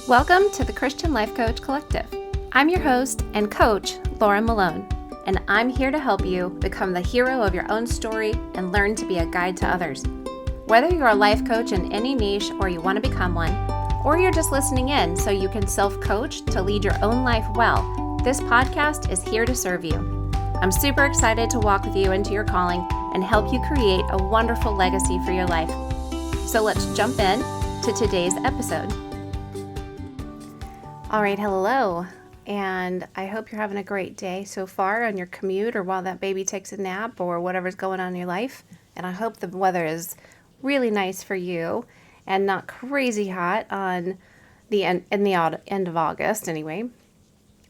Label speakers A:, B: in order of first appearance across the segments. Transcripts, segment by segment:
A: Welcome to the Christian Life Coach Collective. I'm your host and coach, Laura Malone, and I'm here to help you become the hero of your own story and learn to be a guide to others. Whether you're a life coach in any niche or you want to become one, or you're just listening in so you can self-coach to lead your own life well, this podcast is here to serve you. I'm super excited to walk with you into your calling and help you create a wonderful legacy for your life. So let's jump in to today's episode. All right, hello, and I hope you're having a great day so far on your commute or while that baby takes a nap or whatever's going on in your life. And I hope the weather is really nice for you and not crazy hot on the end of August anyway.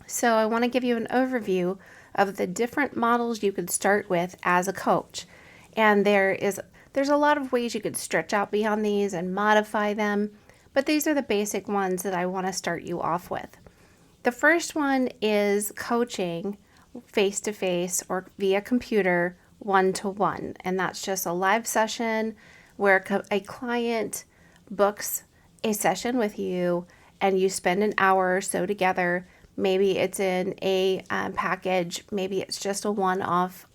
A: So I want to give you an overview of the different models you could start with as a coach. And there's a lot of ways you could stretch out beyond these and modify them. But these are the basic ones that I want to start you off with. The first one is coaching face-to-face or via computer one-to-one. And that's just a live session where a client books a session with you and you spend an hour or so together. Maybe it's in a package. Maybe it's just a one-off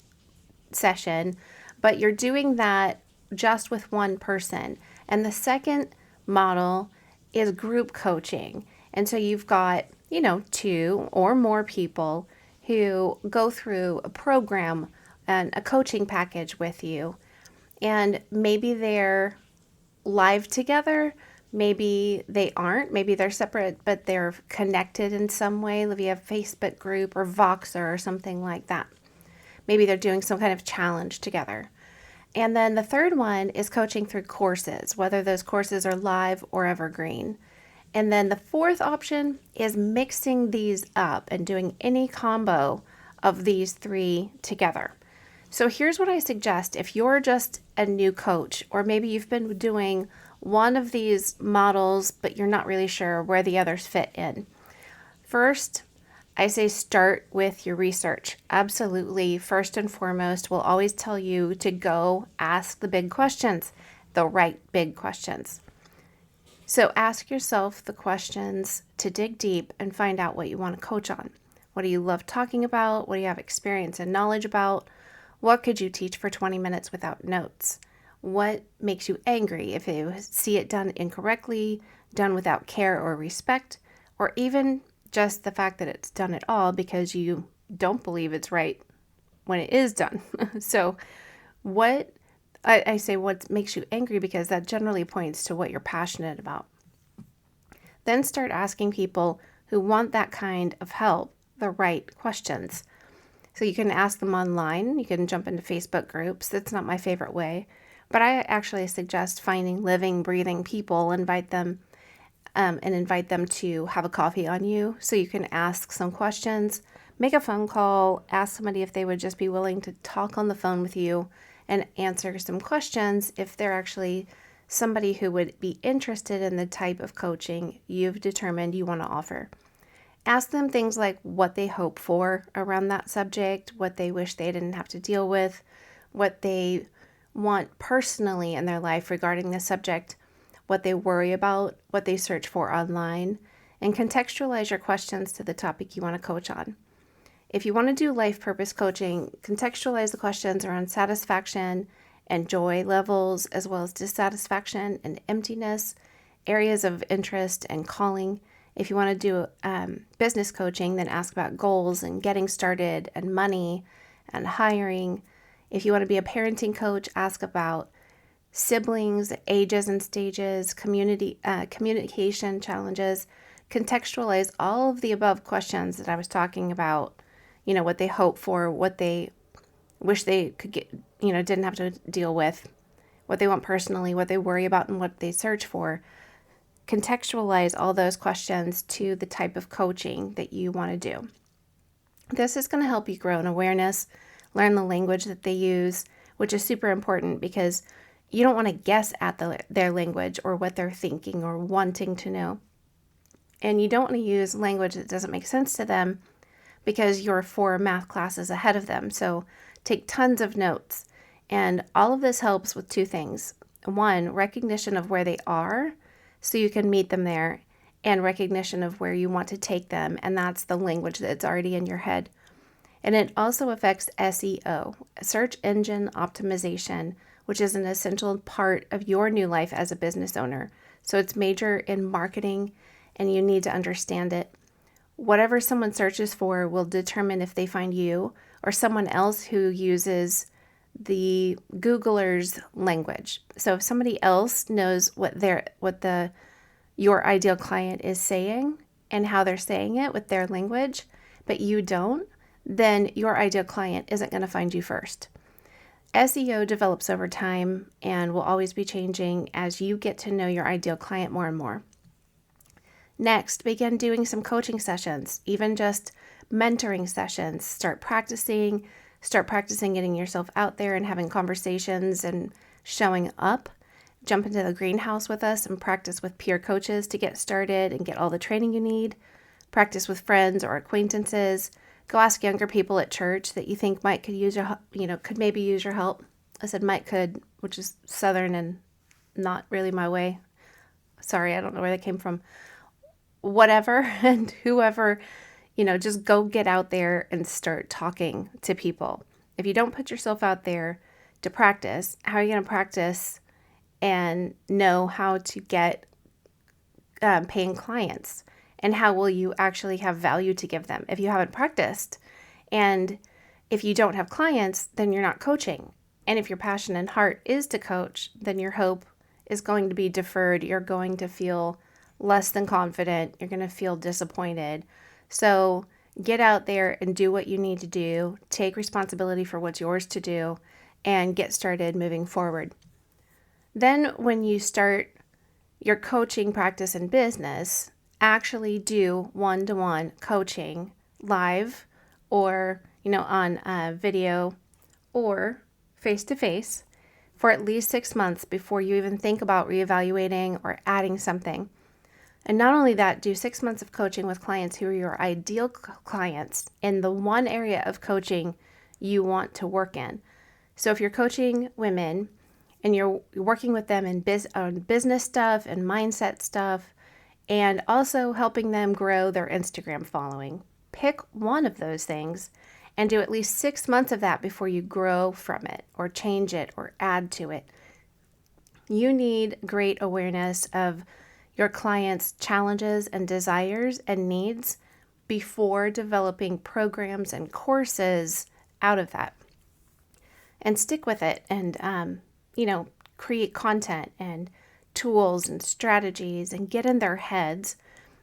A: session. But you're doing that just with one person. And the second model is group coaching. And so you've got, two or more people who go through a program and a coaching package with you. And maybe they're live together, maybe they aren't, maybe they're separate, but they're connected in some way via Facebook group or Voxer or something like that. Maybe they're doing some kind of challenge together. And then the third one is coaching through courses, whether those courses are live or evergreen. And then the fourth option is mixing these up and doing any combo of these three together. So here's what I suggest if you're just a new coach, or maybe you've been doing one of these models, but you're not really sure where the others fit in. First, I say start with your research. Absolutely. First and foremost, we'll always tell you to go ask the big questions, the right big questions. So ask yourself the questions to dig deep and find out what you want to coach on. What do you love talking about? What do you have experience and knowledge about? What could you teach for 20 minutes without notes? What makes you angry if you see it done incorrectly, done without care or respect, or even just the fact that it's done at all because you don't believe it's right when it is done. So I say what makes you angry because that generally points to what you're passionate about. Then start asking people who want that kind of help the right questions. So you can ask them online. You can jump into Facebook groups. That's not my favorite way. But I actually suggest finding living, breathing people, invite them to have a coffee on you so you can ask some questions, make a phone call, ask somebody if they would just be willing to talk on the phone with you and answer some questions if they're actually somebody who would be interested in the type of coaching you've determined you want to offer. Ask them things like what they hope for around that subject, what they wish they didn't have to deal with, what they want personally in their life regarding the subject, what they worry about, what they search for online, and contextualize your questions to the topic you want to coach on. If you want to do life purpose coaching, contextualize the questions around satisfaction and joy levels, as well as dissatisfaction and emptiness, areas of interest and calling. If you want to do business coaching, then ask about goals and getting started and money and hiring. If you want to be a parenting coach, ask about siblings, ages and stages, communication challenges. Contextualize all of the above questions that I was talking about. What they hope for, what they wish they could get, didn't have to deal with, what they want personally, what they worry about, and what they search for. Contextualize all those questions to the type of coaching that you want to do. This is going to help you grow in awareness, learn the language that they use, which is super important because you don't want to guess at their language or what they're thinking or wanting to know. And you don't want to use language that doesn't make sense to them because you're 4 math classes ahead of them. So take tons of notes. And all of this helps with 2 things. 1, recognition of where they are so you can meet them there. and recognition of where you want to take them. And that's the language that's already in your head. And it also affects SEO, search engine optimization, which is an essential part of your new life as a business owner. So it's major in marketing, and you need to understand it. Whatever someone searches for will determine if they find you or someone else who uses the Googler's language. So if somebody else knows what your ideal client is saying and how they're saying it with their language, but you don't, then your ideal client isn't going to find you first. SEO develops over time and will always be changing as you get to know your ideal client more and more. Next, begin doing some coaching sessions, even just mentoring sessions. Start practicing getting yourself out there and having conversations and showing up. Jump into the greenhouse with us and practice with peer coaches to get started and get all the training you need. Practice with friends or acquaintances. Go ask younger people at church that you think could maybe use your help. I said might could, which is Southern and not really my way. Sorry, I don't know where that came from. Whatever, and whoever, just go get out there and start talking to people. If you don't put yourself out there to practice, how are you going to practice and know how to get paying clients? And how will you actually have value to give them if you haven't practiced? And if you don't have clients, then you're not coaching. And if your passion and heart is to coach, then your hope is going to be deferred. You're going to feel less than confident. You're going to feel disappointed. So get out there and do what you need to do. Take responsibility for what's yours to do and get started moving forward. Then when you start your coaching practice in business, actually do one-to-one coaching live or, on video or face-to-face for at least 6 months before you even think about reevaluating or adding something. And not only that, do 6 months of coaching with clients who are your ideal clients in the one area of coaching you want to work in. So if you're coaching women and you're working with them on business stuff and mindset stuff, and also helping them grow their Instagram following, pick one of those things and do at least 6 months of that before you grow from it or change it or add to it. You need great awareness of your clients' challenges and desires and needs before developing programs and courses out of that. And stick with it and, create content and tools and strategies and get in their heads.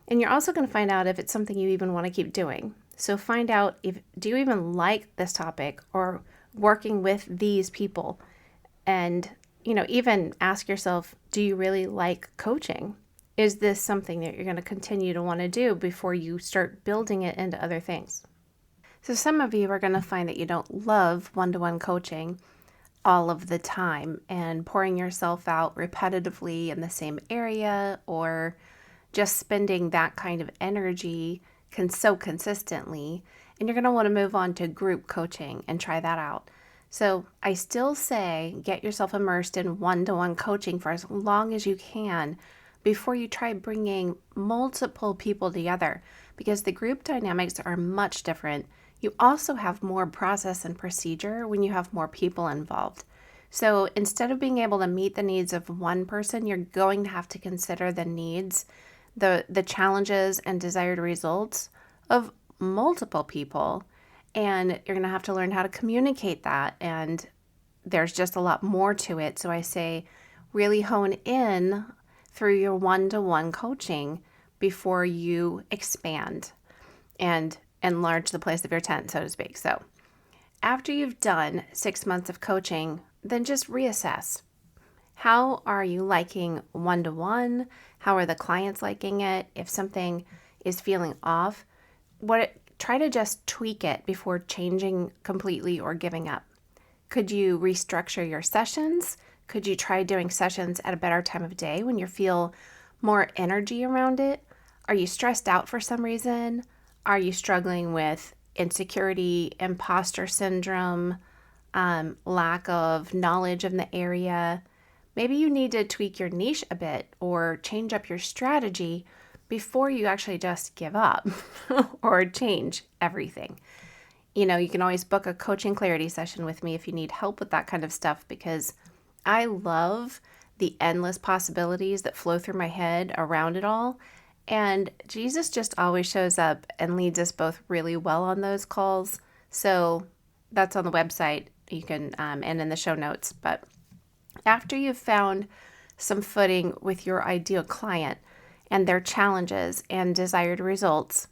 A: And you're also going to find out if it's something you even want to keep doing. So find out do you even like this topic or working with these people? And, even ask yourself, do you really like coaching? Is this something that you're going to continue to want to do before you start building it into other things? So some of you are going to find that you don't love one-to-one coaching all of the time and pouring yourself out repetitively in the same area or just spending that kind of energy so consistently. And you're going to want to move on to group coaching and try that out. So I still say get yourself immersed in one-to-one coaching for as long as you can before you try bringing multiple people together, because the group dynamics are much different. You also have more process and procedure when you have more people involved. So instead of being able to meet the needs of one person, you're going to have to consider the needs, the challenges and desired results of multiple people. And you're going to have to learn how to communicate that. And there's just a lot more to it. So I say really hone in through your one-to-one coaching before you expand and enlarge the place of your tent, so to speak. So after you've done 6 months of coaching, then just reassess. How are you liking one-to-one? How are the clients liking it? If something is feeling off, try to just tweak it before changing completely or giving up. Could you restructure your sessions? Could you try doing sessions at a better time of day when you feel more energy around it? Are you stressed out for some reason? Are you struggling with insecurity, imposter syndrome, lack of knowledge in the area? Maybe you need to tweak your niche a bit or change up your strategy before you actually just give up or change everything. You know, you can always book a coaching clarity session with me if you need help with that kind of stuff, because I love the endless possibilities that flow through my head around it all. And Jesus just always shows up and leads us both really well on those calls. So that's on the website. You can, and in the show notes. But after you've found some footing with your ideal client and their challenges and desired results,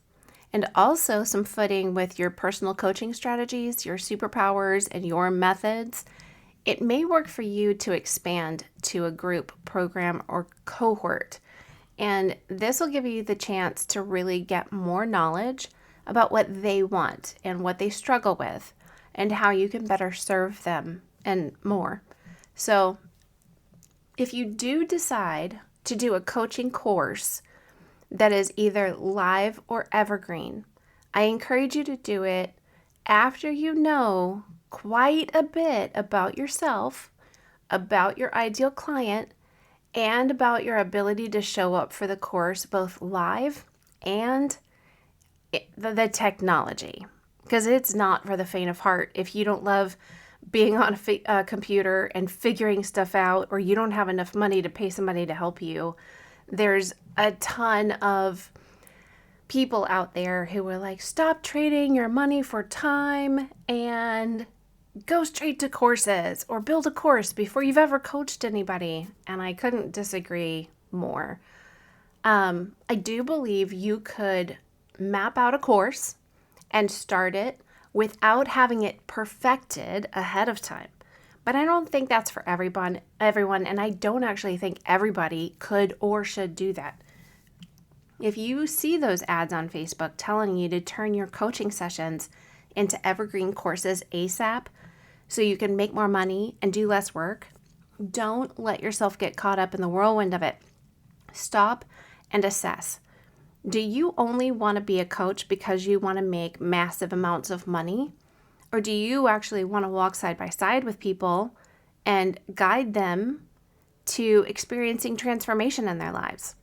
A: and also some footing with your personal coaching strategies, your superpowers, and your methods, it may work for you to expand to a group, program, or cohort. And this will give you the chance to really get more knowledge about what they want and what they struggle with and how you can better serve them and more. So if you do decide to do a coaching course that is either live or evergreen, I encourage you to do it after you know quite a bit about yourself, about your ideal client, and about your ability to show up for the course both live and the technology. Because it's not for the faint of heart. If you don't love being on a computer and figuring stuff out, or you don't have enough money to pay somebody to help you, there's a ton of people out there who are like, stop trading your money for time and go straight to courses, or build a course before you've ever coached anybody. And I couldn't disagree more. I do believe you could map out a course and start it without having it perfected ahead of time. But I don't think that's for everyone, and I don't actually think everybody could or should do that. If you see those ads on Facebook telling you to turn your coaching sessions into evergreen courses ASAP so you can make more money and do less work, don't let yourself get caught up in the whirlwind of it. Stop and assess. Do you only want to be a coach because you want to make massive amounts of money? Or do you actually want to walk side by side with people and guide them to experiencing transformation in their lives?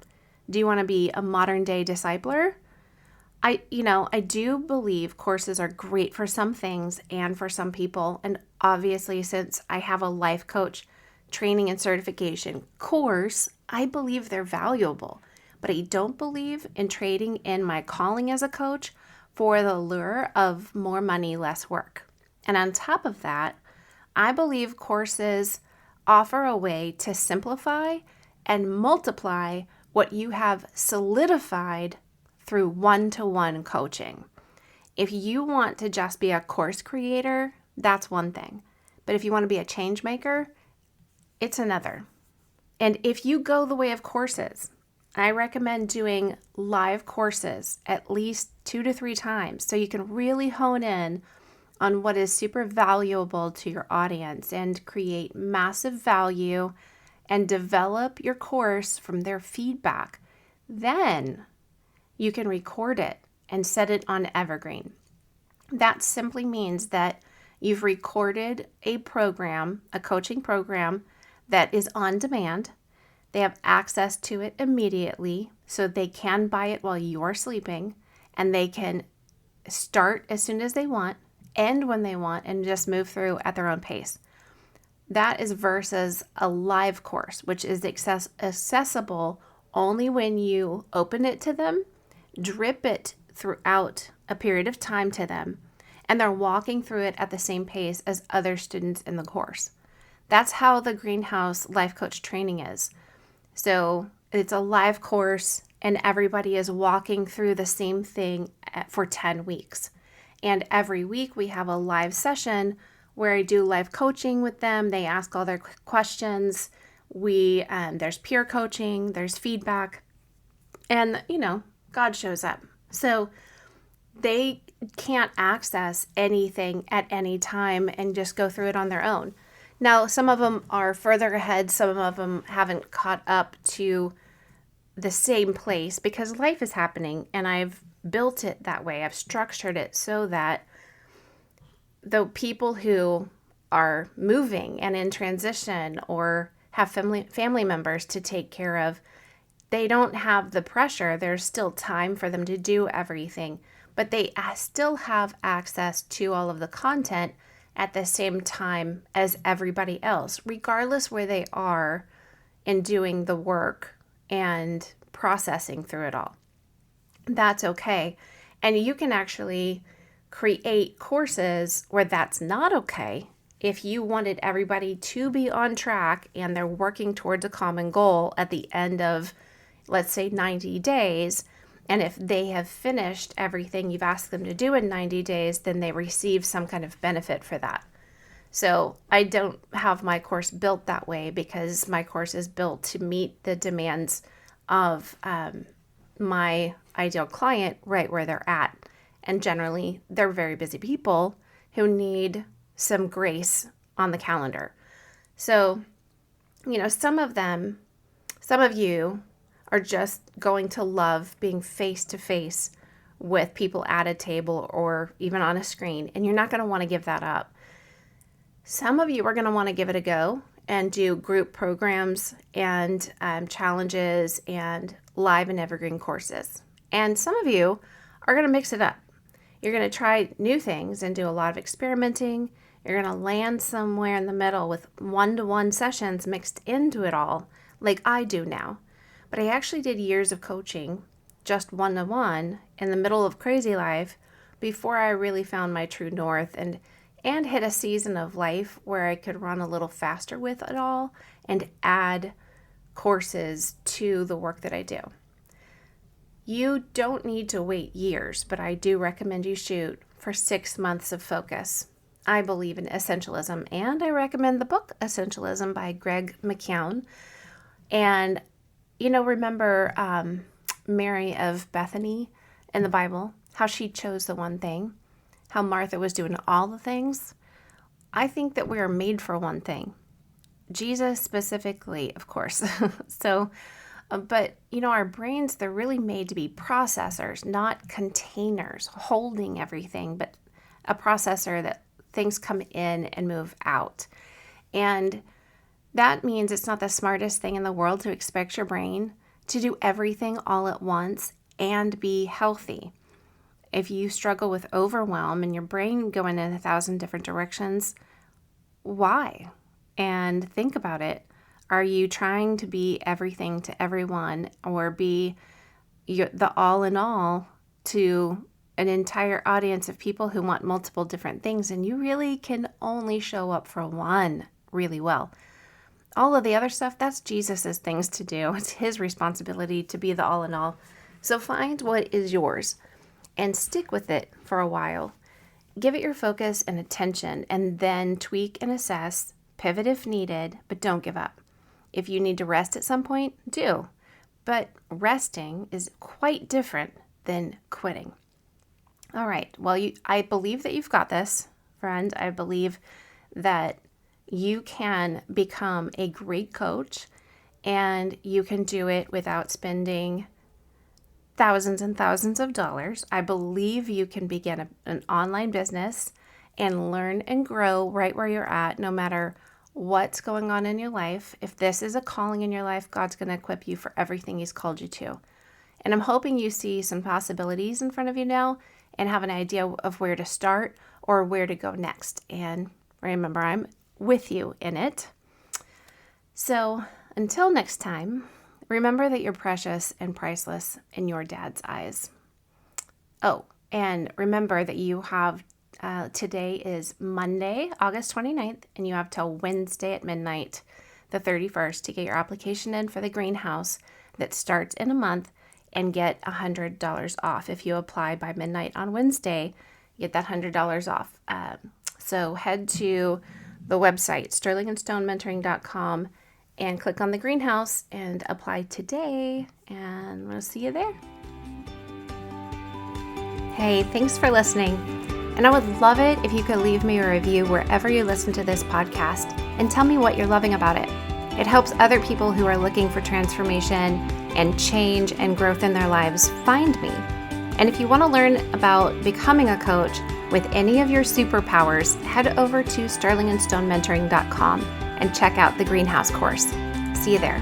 A: Do you want to be a modern day discipler? I do believe courses are great for some things and for some people. And obviously, since I have a life coach training and certification course, I believe they're valuable. But I don't believe in trading in my calling as a coach for the lure of more money, less work. And on top of that, I believe courses offer a way to simplify and multiply what you have solidified through one-to-one coaching. If you want to just be a course creator, that's one thing. But if you want to be a change maker, it's another. And if you go the way of courses, I recommend doing live courses at least 2 to 3 times so you can really hone in on what is super valuable to your audience and create massive value and develop your course from their feedback. Then you can record it and set it on evergreen. That simply means that you've recorded a program, a coaching program that is on demand. They have access to it immediately, so they can buy it while you're sleeping, and they can start as soon as they want, end when they want, and just move through at their own pace. That is versus a live course, which is accessible only when you open it to them, drip it throughout a period of time to them, and they're walking through it at the same pace as other students in the course. That's how the Greenhouse Life Coach training is. So it's a live course and everybody is walking through the same thing for 10 weeks. And every week we have a live session where I do live coaching with them. They ask all their questions. There's peer coaching, there's feedback, and God shows up. So they can't access anything at any time and just go through it on their own. Now, some of them are further ahead. Some of them haven't caught up to the same place because life is happening, and I've built it that way. I've structured it so that the people who are moving and in transition or have family members to take care of, they don't have the pressure. There's still time for them to do everything, but they still have access to all of the content at the same time as everybody else, regardless where they are in doing the work and processing through it all. That's okay. And you can actually create courses where that's not okay. If you wanted everybody to be on track and they're working towards a common goal at the end of, let's say, 90 days, and if they have finished everything you've asked them to do in 90 days, then they receive some kind of benefit for that. So I don't have my course built that way because my course is built to meet the demands of my ideal client right where they're at. And generally, they're very busy people who need some grace on the calendar. So, some of you are just going to love being face to face with people at a table or even on a screen, and you're not going to want to give that up. Some of you are going to want to give it a go and do group programs and challenges and live and evergreen courses. And some of you are going to mix it up. You're going to try new things and do a lot of experimenting. You're going to land somewhere in the middle with one-to-one sessions mixed into it all, like I do now. But I actually did years of coaching, just one-to-one, in the middle of crazy life before I really found my true north and hit a season of life where I could run a little faster with it all and add courses to the work that I do. You don't need to wait years, but I do recommend you shoot for 6 months of focus. I believe in essentialism, and I recommend the book Essentialism by Greg McKeown. And, remember Mary of Bethany in the Bible, how she chose the one thing, how Martha was doing all the things. I think that we are made for one thing. Jesus specifically, of course. But our brains, they're really made to be processors, not containers holding everything, but a processor that things come in and move out. And that means it's not the smartest thing in the world to expect your brain to do everything all at once and be healthy. If you struggle with overwhelm and your brain going in 1,000 different directions, why? And think about it. Are you trying to be everything to everyone or be the all in all to an entire audience of people who want multiple different things, and you really can only show up for one really well? All of the other stuff, that's Jesus's things to do. It's his responsibility to be the all in all. So find what is yours and stick with it for a while. Give it your focus and attention, and then tweak and assess, pivot if needed, but don't give up. If you need to rest at some point, do. But resting is quite different than quitting. All right. Well, I believe that you've got this, friend. I believe that you can become a great coach, and you can do it without spending thousands and thousands of dollars. I believe you can begin an online business and learn and grow right where you're at, no matter what's going on in your life. If this is a calling in your life, God's going to equip you for everything he's called you to. And I'm hoping you see some possibilities in front of you now and have an idea of where to start or where to go next. And remember, I'm with you in it. So until next time, remember that you're precious and priceless in your dad's eyes. Oh, and remember that you have today is Monday, August 29th, and you have till Wednesday at midnight, the 31st, to get your application in for the greenhouse that starts in a month and get $100 off. If you apply by midnight on Wednesday, you get that $100 off. So head to the website, sterlingandstonementoring.com, and click on the greenhouse and apply today, and we'll see you there. Hey, thanks for listening. And I would love it if you could leave me a review wherever you listen to this podcast and tell me what you're loving about it. It helps other people who are looking for transformation and change and growth in their lives find me. And if you want to learn about becoming a coach with any of your superpowers, head over to sterlingandstonementoring.com and check out the Greenhouse course. See you there.